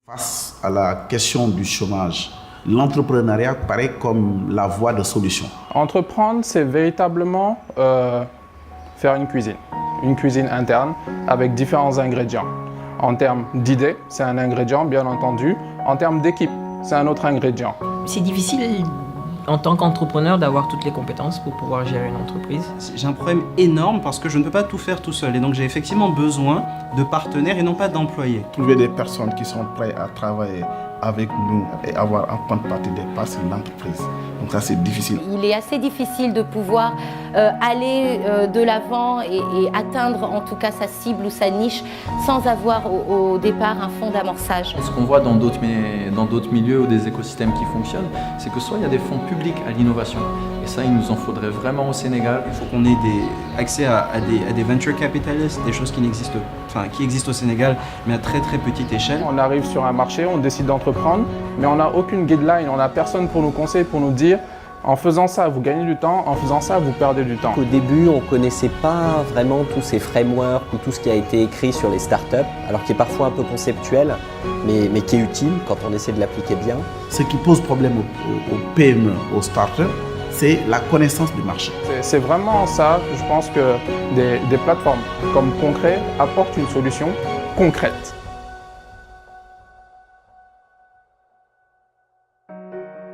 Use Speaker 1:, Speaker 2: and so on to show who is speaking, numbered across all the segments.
Speaker 1: Face à la question du chômage, l'entrepreneuriat paraît comme la voie de solution.
Speaker 2: Entreprendre, c'est véritablement faire une cuisine interne avec différents ingrédients. En termes d'idées, c'est un ingrédient, bien entendu. En termes d'équipe, c'est un autre ingrédient.
Speaker 3: C'est difficile en tant qu'entrepreneur d'avoir toutes les compétences pour pouvoir gérer une entreprise.
Speaker 4: J'ai un problème énorme parce que je ne peux pas tout faire tout seul et donc j'ai effectivement besoin de partenaires et non pas d'employés.
Speaker 5: Trouver des personnes qui sont prêtes à travailler avec nous et avoir en contrepartie des parts de l'entreprise. Donc ça, c'est difficile.
Speaker 6: Il est assez difficile de pouvoir aller de l'avant et atteindre en tout cas sa cible ou sa niche sans avoir au départ un fonds d'amorçage.
Speaker 7: Ce qu'on voit dans d'autres milieux ou des écosystèmes qui fonctionnent, c'est que soit il y a des fonds publics à l'innovation, et ça, il nous en faudrait vraiment au Sénégal.
Speaker 4: Il faut qu'on ait accès à des venture capitalists, des choses qui existent au Sénégal, mais à très très petite échelle.
Speaker 2: On arrive sur un marché, on décide d'entreprendre, mais on n'a aucune guideline, on n'a personne pour nous conseiller, pour nous dire en faisant ça, vous gagnez du temps, en faisant ça, vous perdez du temps.
Speaker 8: Au début, on ne connaissait pas vraiment tous ces frameworks ou tout ce qui a été écrit sur les startups, alors qui est parfois un peu conceptuel, mais qui est utile quand on essaie de l'appliquer bien.
Speaker 1: Ce qui pose problème aux PME, aux startups, c'est la connaissance du marché.
Speaker 2: C'est vraiment ça, je pense que des plateformes comme Concret apportent une solution concrète.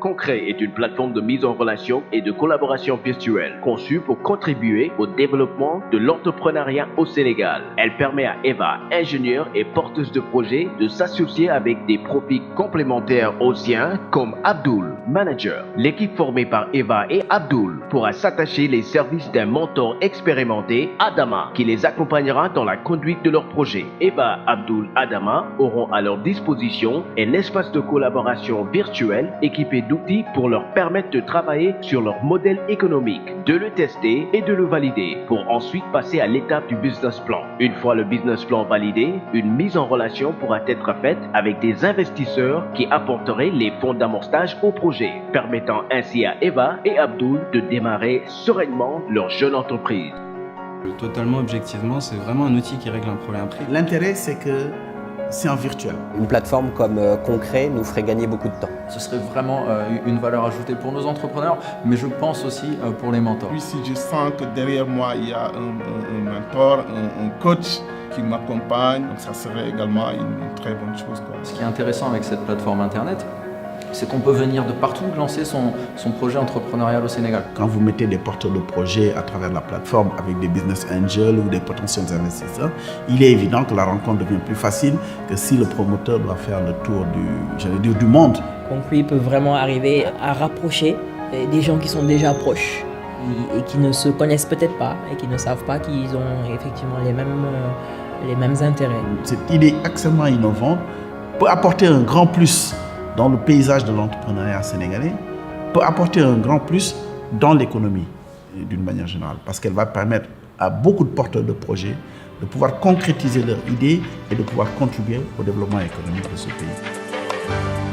Speaker 9: Concret est une plateforme de mise en relation et de collaboration virtuelle conçue pour contribuer au développement de l'entrepreneuriat au Sénégal. Elle permet à Eva, ingénieure et porteuse de projets, de s'associer avec des profils complémentaires aux siens comme Abdoul, manager. L'équipe formée par Eva et Abdoul pourra s'attacher les services d'un mentor expérimenté, Adama, qui les accompagnera dans la conduite de leur projet. Eva, Abdoul, Adama auront à leur disposition un espace de collaboration virtuel équipé d'outils pour leur permettre de travailler sur leur modèle économique, de le tester et de le valider pour ensuite passer à l'étape du business plan. Une fois le business plan validé, une mise en relation pourra être faite avec des investisseurs qui apporteraient les fonds d'amorçage au projet, permettant ainsi à Eva et Abdoul de démarrer sereinement leur jeune entreprise.
Speaker 4: Totalement objectivement, c'est vraiment un outil qui règle un problème.
Speaker 1: L'intérêt, c'est que c'est en virtuel.
Speaker 8: Une plateforme comme Concret nous ferait gagner beaucoup de temps.
Speaker 7: Ce serait vraiment une valeur ajoutée pour nos entrepreneurs, mais je pense aussi pour les mentors.
Speaker 5: Puis si je sens que derrière moi, il y a un mentor, un coach qui m'accompagne, ça serait également une très bonne chose.
Speaker 7: Ce qui est intéressant avec cette plateforme Internet, c'est qu'on peut venir de partout lancer son projet entrepreneurial au Sénégal.
Speaker 1: Quand vous mettez des porteurs de projets à travers la plateforme avec des business angels ou des potentiels investisseurs, il est évident que la rencontre devient plus facile que si le promoteur doit faire le tour du monde.
Speaker 3: Concret peut vraiment arriver à rapprocher des gens qui sont déjà proches et qui ne se connaissent peut-être pas et qui ne savent pas qu'ils ont effectivement les mêmes intérêts.
Speaker 1: Cette idée extrêmement innovante peut apporter un grand plus dans le paysage de l'entrepreneuriat sénégalais, peut apporter un grand plus dans l'économie d'une manière générale, parce qu'elle va permettre à beaucoup de porteurs de projets de pouvoir concrétiser leurs idées et de pouvoir contribuer au développement économique de ce pays.